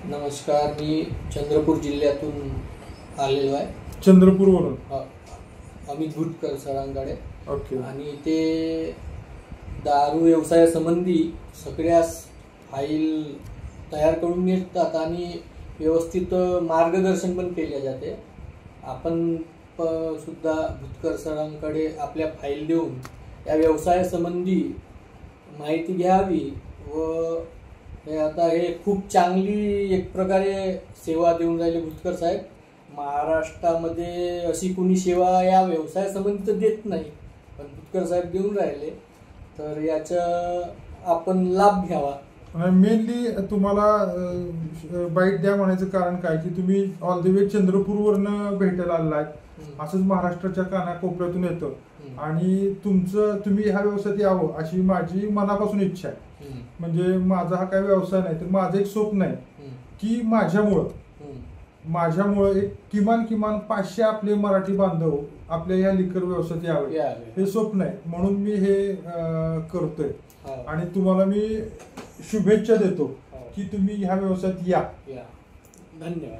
नमस्कार, मी चंद्रपूर जिल्ह्यातून आलेलो आहे. चंद्रपूरवरून अमित भुटकर सरांकडे. ओके. आणि ते दारू व्यवसायासंबंधी सगळ्याच फाईल तयार करून येतात आणि व्यवस्थित मार्गदर्शन पण केले जाते. आपण सुद्धा भुटकर सरांकडे आपल्या फाईल देऊन या व्यवसायासंबंधी माहिती घ्यावी व आता हे खूप चांगली एक प्रकारे सेवा देऊन राहिले भुटकर साहेब. महाराष्ट्रामध्ये अशी कोणी सेवा या व्यवसायासंबंधी तर देत नाही, पण भुटकर साहेब देऊन राहिले, तर याचा आपण लाभ घ्यावा. मेनली तुम्हाला बाईट द्या म्हणायचं कारण काय की तुम्ही ऑल द वे चंद्रपूरवरनं भेटायला आलेला आहे. असंच महाराष्ट्राच्या कानाकोपऱ्यातून येतं आणि तुम्ही ह्या व्यवसायात यावं अशी माझी मनापासून इच्छा आहे. म्हणजे माझा हा काही व्यवसाय नाही, तर माझं एक स्वप्न आहे की माझ्यामुळं एक किमान 500 आपले मराठी बांधव आपल्या या लिकर व्यवसायात यावे हे स्वप्न आहे. म्हणून मी हे करतोय आणि तुम्हाला मी शुभेच्छा देतो की तुम्ही ह्या व्यवसायात या. धन्यवाद.